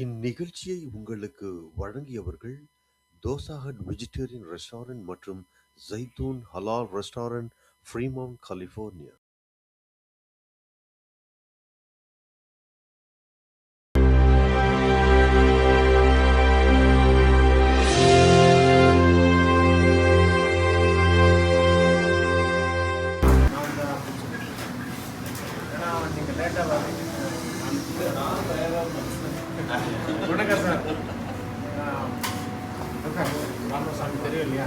இந்நிகழ்ச்சியை உங்களுக்கு வழங்கியவர்கள் dosa hut vegetarian restaurant மற்றும் ஜைத்தூன் ஹலால் ரெஸ்டாரண்ட், ஃப்ரீமவுண்ட், கலிஃபோர்னியா. நீங்கள் லேட்டாக வரீங்க. வணக்கம் சார். ராமசாமி தெரியும் இல்லையா?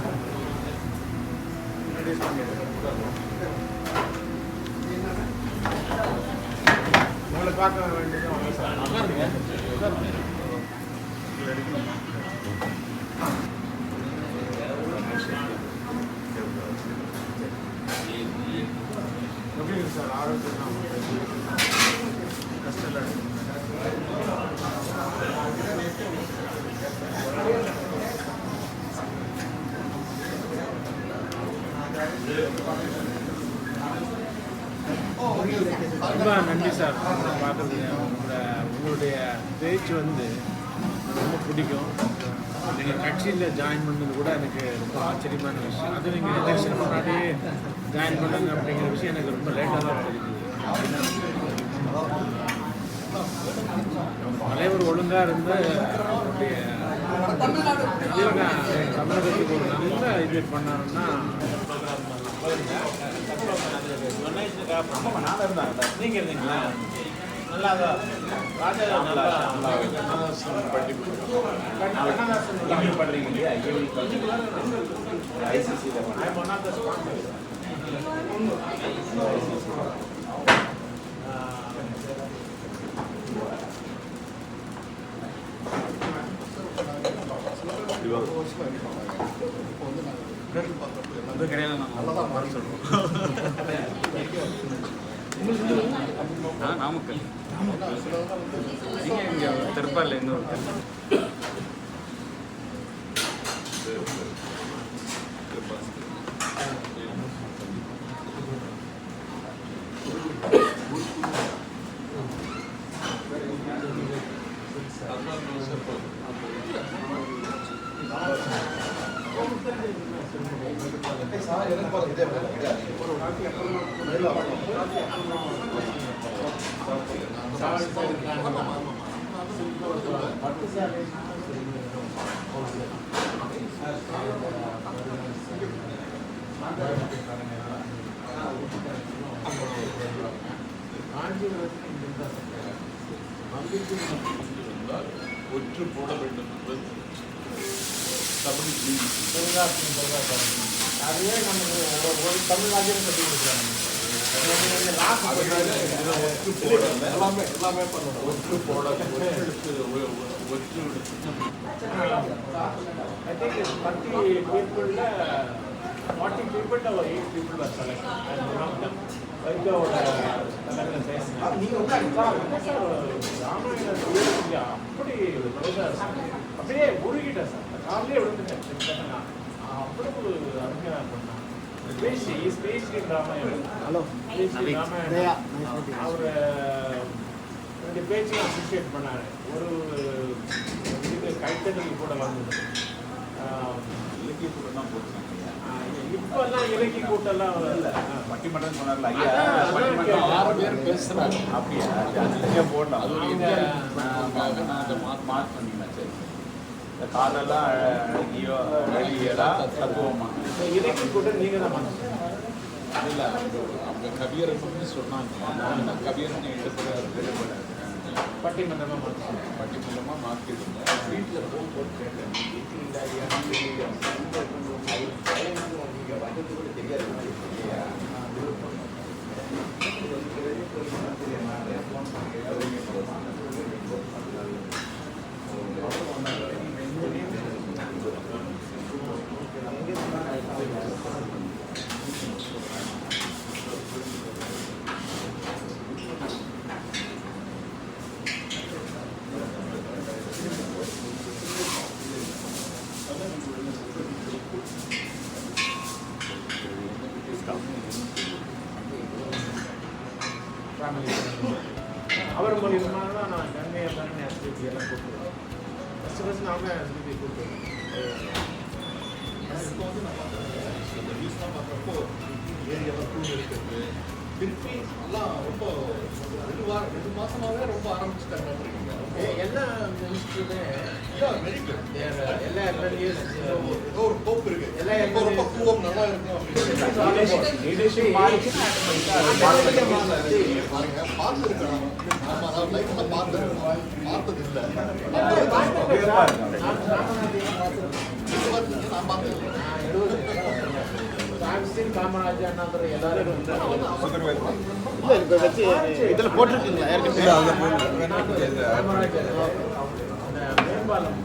இன்ட்ரடியூஸ் பண்ணிடுறேன். உங்களை பார்க்க வேண்டியது அவங்க சார். நல்லா இருக்கீங்க. உங்களை எடுக்கணும். எப்படிங்க சார் ஆரோக்கியம் கஷ்டம் இல்லை? ரொம்ப நன்றி சார் பார்க்குறது. உங்களுடைய பேச்சு வந்து ரொம்ப பிடிக்கும். நீங்கள் கட்சியில் ஜாயின் பண்ணது கூட எனக்கு ரொம்ப ஆச்சரியமான விஷயம். அது நீங்கள் எலெக்ஷன் முன்னாடியே ஜாயின் பண்ணுங்க அப்படிங்கிற விஷயம் எனக்கு ரொம்ப லேட்டாக தான் தெரியுது. தலைவர் ஒழுங்காக இருந்து அவருடைய தமிழகத்துக்கு ஒரு நல்ல இது பண்ணாருன்னா நீங்கள் இருந்தீங்களா? நல்லா தான் ராஜா நல்லா பண்ணுறீங்க இல்லையா? அது கிடையாது. நான் சொல்லுவோம். நாமக்கல். நீங்கள் இங்கே திருப்பாரில் இன்னொரு ஒற்று போட வேண்டும் என்பது அதுவே நமக்கு ஒரு தமிழ்நாட்டிலும் கட்டி கொடுக்குறாங்க. எல்லாமே பண்ணணும். ஒற்று போட ஒற்று I think 30 people, 40 people or 8 people were selected. And one of them, வைகோவோட தலைமையில் பேசினேன். நீங்கள் ராமாயணம் அப்படி அப்படியே உருகிட்டேன் சார். காலையிலே விழுந்துட்டேன். அவ்வளவு அருமையாக பண்ணான். பேசி ராமாயணம். ஹலோ ராமாயணம். அவர் ரெண்டு பேச்சையும் அப்ரிஷியேட் பண்ணார். ஒரு இது கைத்தறி கூட வந்தது. இலக்கிய கூட்டம் தான் போட்டு இப்பெல்லாம் இலக்கிய கூட்டம்லாம் வரல. பட்டிமன்றம் சொன்னார்ல ஐயா, பட்டிமன்றம் 6 பேர் பேசுகிறாங்க. அப்படியா? அது போடலாம். அது மார்க் பண்ணிங்கன்னா சரி. இந்த காலெல்லாம் அழகியோ அழகியலா தத்துவமா இலக்கிய கூட்டம் நீங்கள் தான் மாற்றணும். இல்லை, அவங்க கவியரை பற்றி சொன்னாங்க. கவியரனை எடுப்பட பட்டிமன்றமாக மாற்றணும். பட்டிமன்றமாக மாற்றிடுங்க. வீட்டில் போட்டு கேட்டேன். நீங்கள் வந்தது கூட தெரியாது. அவர் மூலியமாக தான் நான் கண்மையை பண்ணி எஸ்பிபி எல்லாம் கொடுத்துருவேன். ஃபஸ்ட்டு நான் தான் எஸ்பிபி கொடுத்துருவேன். இப்போ வந்து நம்ம அந்த நியூஸ்லாம் பார்க்குறப்போ ஏரியாவில் தூள் இருக்கிறது திருப்பி எல்லாம் ரொம்ப 2 மாதமாகவே ரொம்ப ஆரம்பிச்சுட்டாங்க. எல்லா மினிஸ்டருமே வெரி குட். எல்லா எம்எல்ஏஸ் ஏதோ ஒரு ஹோப் இருக்கு. எல்லா ரொம்ப ரொம்ப கூவம் நல்லா இருக்கும் அப்படின்னு லீடர்ஷிப் மாறிச்சுன்னா பாருங்க பார்த்துருக்கேன். நம்ம நான் லைஃப்பில் பார்த்துருக்கோம், பார்த்தது இல்லை. நான் பார்த்தது காமராஜ் அண்ணாதுரை எல்லாரும் இதில் போட்டிருக்கீங்களா காமராஜர் அந்த மேம்பாலம்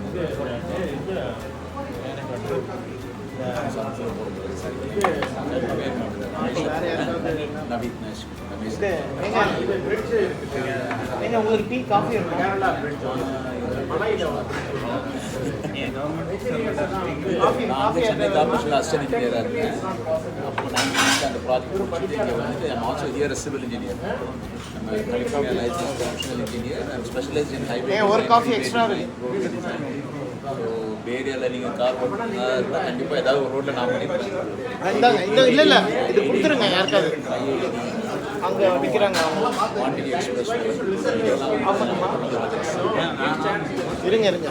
நீங்கள் உங்களுக்கு டீ காஃபி இருக்கும் கேரளா பிரிட்ஜ் மலையில் நான் சென்னை கார்பரேஷன் அசிஸ்டன்ட் இன்ஜினியராக இருக்கேன். அப்போ நான் அந்த ப்ராஜெக்ட் முடிச்சுட்டு இங்கே வந்து I'm also here civil engineer. நம்ம California license professional engineer. I'm specialise in highway. ஒரு காஃபி எக்ஸ்ட்ரா ஸோ ஏரியாவில் நீங்கள் கார் போட்டுருந்தா இருந்தால் கண்டிப்பாக ஏதாவது ஒரு ரோட்டில் நான் பண்ணிப்பேன். இல்லை இல்லை இது கொடுத்துருங்க யாருக்காவது அங்கே விற்கிறாங்க குவான்டிட்டி எக்ஸ்பிரஸ் இருங்க இருங்க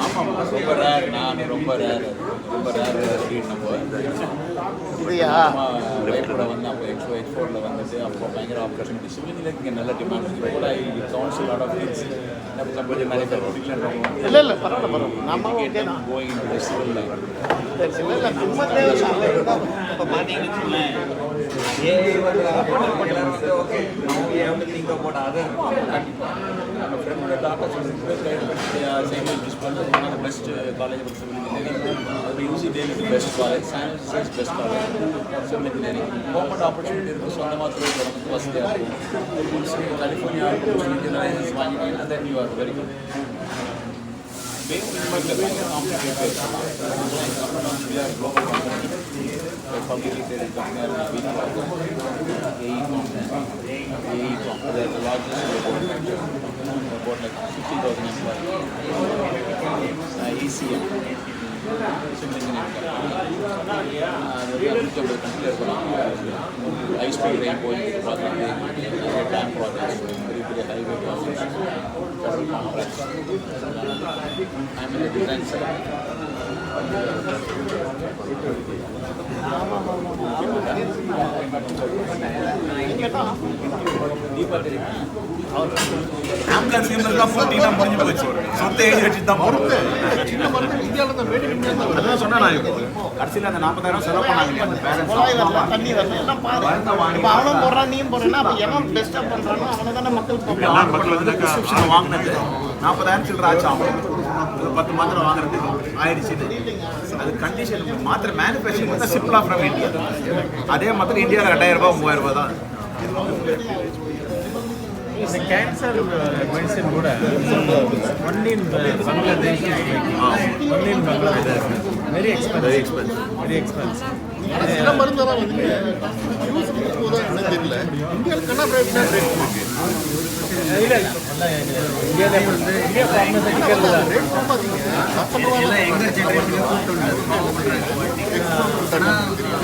ஆமாம் ரொம்ப ரேர். நான் ரொம்ப ரேர் ரீட் நம்ம இதையா வைஃபோட வந்து அப்போ X4ல வந்துட்டு அப்போ பயங்கர ஆப்பர்ச்சுனிட்டி சிவில் இங்கே நல்ல டிமாண்ட் இருக்குது. கூட கவுன்சில் லாட் ஆஃப் திங்ஸ் கொஞ்சம் நிறைய பேர் இல்லை இல்லை பரவாயில்ல பரவாயில்ல நம்ம ஓகே தான் கோயிங் இன்டு சிவில் லைஃப். இல்லை நம்ம தேவை இப்போ பார்த்தீங்கன்னு நம்ம ஃப்ரெண்டோட டாக்டர் சைக்கிள் யூஸ் பண்ணுறது one of the best college of civil engineering. அது யூசி டேல் best college, science best college civil engineering. Government opportunity இருக்குது. சொந்தமாக துறையில் நமக்கு வசதியாக இருக்கும். கலிஃபோர்னியா லைசன்ஸ் வாங்கிட்டீங்கன்னா then you are very good. பயங்கர competitive global company, publicly traded company, AECOM. They are the largest about like 50,000 employees. ECM, civil engineering company. High speed rail project, dam projects, very highway projects, federal contracts. I'm in the design side. Deepa தெரியுமா? Ambulance தான் போட்டிங்கன்னா முடிஞ்சு போச்சு. சொத்தை எழுதி வச்சுட்டு தான் போகிறது. சின்ன மருந்து இந்தியாவில் தான் மேட் இந்தியா தான் அதான் சொன்னேன் நான். கடைசியில் அந்த 40,000 செலவு பண்ணாங்க அந்த குழாய் வரல பேரண்ட்ஸ். தண்ணி வரல எல்லாம் பாரு இப்போ அவனும் போடுறான் நீயும் போடுறேன்னா அப்போ எவன் பெஸ்ட்டாக பண்ணுறானோ அவனை தானே மக்கள் எல்லாம் மக்கள் வந்து ப்ரிஸ்கிரிப்ஷன் வாங்கினது 40,000 சில்லற ஆச்சு. ஆகும் ஒரு 10 மாத்திரை வாங்குறதுக்கு ஆயிடுச்சு. அது கண்டிஷன் மாத்திரை மேனுஃபேக்சரிங் வந்து சிம்பிளாக ஃப்ரம் இந்தியா. அதே மாத்திரை இந்தியாவில் 2,000 ரூபாய் 3,000 தான். இந்த கேன்சர் மெடிசன் கூட only in Bangladesh, only in Bangladesh very expensive. ஆனால் சில மருந்தெல்லாம் வந்து யூஸ் போதா எனக்கு தெரியல. இந்தியாவில் கண்ணா பிரைவேட் இருக்கு. இல்லை இந்தியாவில் வந்து இந்தியா ஃபார்மசூட்டிக்கல் ரேட் பார்த்தீங்க இல்லை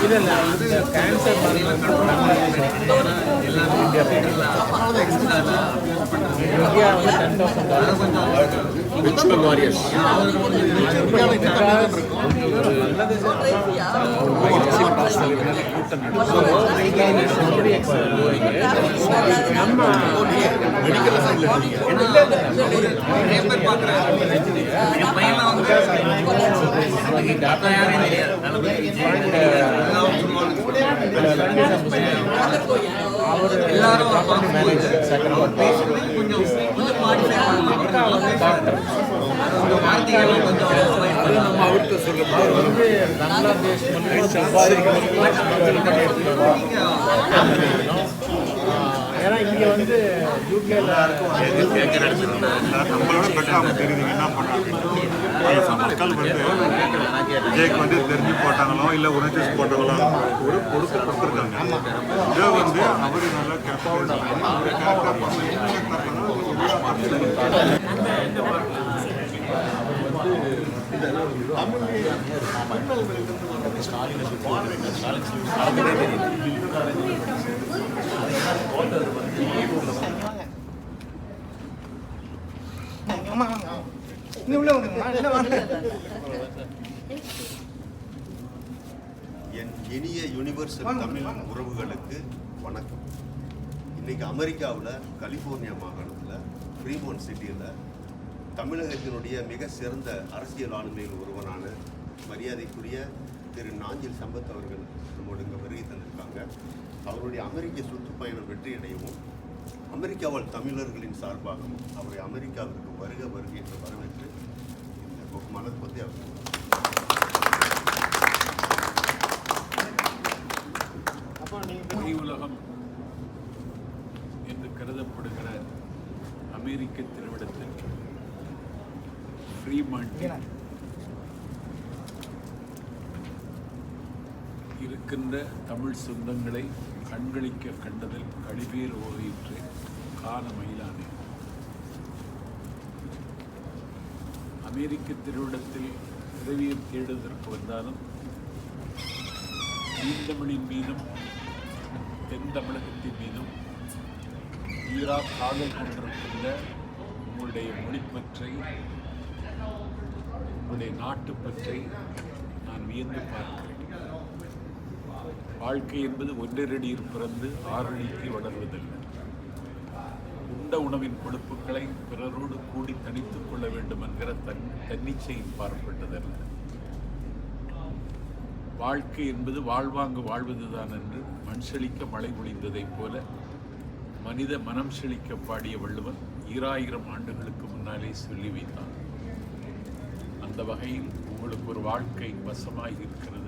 இல்லை இந்த கேன்சர் எல்லாரும் இந்தியா இந்தியா வந்து $10,000 வாரியர்ஸ் ஏன்னா இங்கே வந்து யூகேல நம்மளோட பெட்டா அவங்க தெரியுது என்ன பண்ணாங்க. மக்கள் வந்து விஜய்க்கு வந்து தெரிஞ்சு போட்டாங்களோ இல்லை உணர்ச்சி போட்டாங்களோ ஒரு பொறுப்பு கொடுத்துருக்காங்க. இதை வந்து அவர் நல்லா என் இனிய யுனிவர்சல் தமிழ் உறவுகளுக்கு வணக்கம். இன்னைக்கு அமெரிக்காவில் கலிஃபோர்னியா மாகாணத்தில் ஃப்ரீமோன்ட் சிட்டியில் தமிழகத்தினுடைய மிக சிறந்த அரசியல் ஆளுமையில் ஒருவரான மரியாதைக்குரிய திரு நாஞ்சில் சம்பத் அவர்கள் நம்மோடு இங்கே வருகை தந்திருக்காங்க. அவருடைய அமெரிக்க சுற்றுப்பயணம் வெற்றியடையவும் அமெரிக்காவில் தமிழர்களின் சார்பாகவும் அவரை அமெரிக்காவிற்கு வருக என்று வரவேற்று இந்த மலர் பற்றி அவர் உலகம் என்று கருதப்படுகிற அமெரிக்க திருவிடத்தில் ஃப்ரீமான்ட்டில் இருக்கின்ற தமிழ் சொந்தங்களை கண்களிக்க கண்டதில் கழிவேறு ஓதியிற்று கால மயிலானே. அமெரிக்க திருவிடத்தில் உதவியை தேடுவதற்கு வந்தாலும் தீந்தமிழின் மீதும் தென் தமிழகத்தின் மீதும் ஈரா காதல் கொண்டிருக்கின்ற உங்களுடைய மொழிப்பற்றை, உங்களுடைய நாட்டுப்பற்றை நான் வியந்து பார்க்கிறேன். வாழ்க்கை என்பது ஒன்றரடியில் பிறந்து 6 அடிக்கு வளர்வதில்லை. உண்ட உணவின் கொழுப்புக்களை பிறரோடு கூடி தணித்துக் கொள்ள வேண்டும் என்கிற தன்னிச்சையில் பார்ப்பட்டதல்ல. வாழ்க்கை என்பது வாழ்வாங்கு வாழ்வதுதான் என்று மண் செழிக்க மழை பொழிந்ததைப் போல மனித மனம் செழிக்க பாடிய வள்ளுவன் 2000 ஆண்டுகளுக்கு முன்னாலே சொல்லி வைத்தான். அந்த வகையில் உங்களுக்கு ஒரு வாழ்க்கை வசமாகி இருக்கிறது.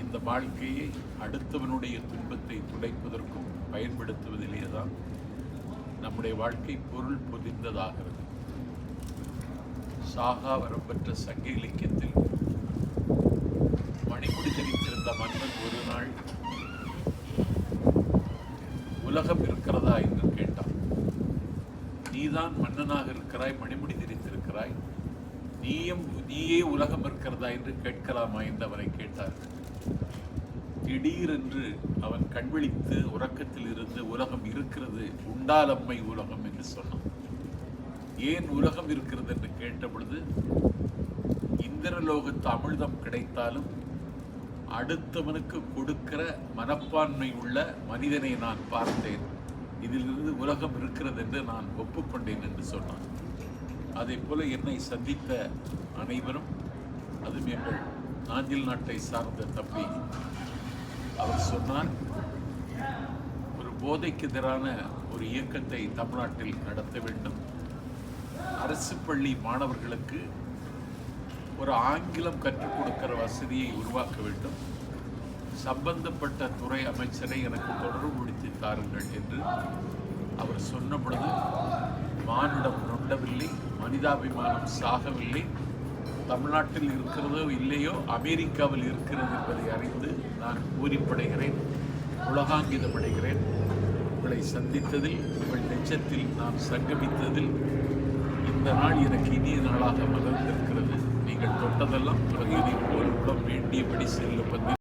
இந்த வாழ்க்கையை அடுத்தவனுடைய துன்பத்தை துடைப்பதற்கும் பயன்படுத்துவதிலே தான் நம்முடைய வாழ்க்கை பொருள் பொதிந்ததாகிறது. சாகா வரப்பெற்ற சங்க இலக்கியத்தில் மணிமுடி தரித்திருந்த மன்னன் ஒரு நாள் உலகம் இருக்கிறதா என்று கேட்டான். நீதான் மன்னனாக இருக்கிறாய், மணிமுடி தரித்திருக்கிறாய், நீயே உலகம் இருக்கிறதா என்று கேட்கலாமா என்று அவனை கேட்டார்கள். திடீரென்று அவன் கண்விழித்து உறக்கத்தில் இருந்து உலகம் இருக்கிறது, உண்டாலம்மை உலகம் என்று சொன்னான். ஏன் உலகம் இருக்கிறது என்று கேட்ட பொழுது, இந்திரலோகத்து அமிர்தம் கிடைத்தாலும் அடுத்தவனுக்கு கொடுக்கிற மனப்பான்மை உள்ள மனிதனை நான் பார்த்தேன், இதிலிருந்து உலகம் இருக்கிறது என்று நான் ஒப்புக்கொண்டேன் என்று சொன்னான். அதே போல என்னை சந்தித்த அனைவரும், அதுவும் எங்கள் நாஞ்சில் நாட்டை சார்ந்த தம்பி, அவர் சொன்னார், ஒரு போதைக்கு எதிரான ஒரு இயக்கத்தை தமிழ்நாட்டில் நடத்த வேண்டும். அரசு பள்ளி மாணவர்களுக்கு ஒரு ஆங்கிலம் கற்றுக் கொடுக்கிற வசதியை உருவாக்க வேண்டும். சம்பந்தப்பட்ட துறை அமைச்சரை எனக்கு தொடர்புபடுத்தி தாருங்கள் என்று அவர் சொன்ன பொழுது, மானுடம் நொண்டவில்லை, மனிதாபிமானம் சாகவில்லை, தமிழ்நாட்டில் இருக்கிறதோ இல்லையோ அமெரிக்காவில் இருக்கிறது என்பதை அறிந்து நான் பூரிப்படைகிறேன், உலகாங்கிதமடைகிறேன். உங்களை சந்தித்ததில், உங்கள் நெஞ்சத்தில் நாம் சங்கமித்ததில் இந்த நாள் எனக்கு இனிய நாளாக மலர்ந்திருக்கிறது. நீங்கள் தொட்டதெல்லாம் பிரதிநிதி போல் உடம் வேண்டியபடி செல்லும்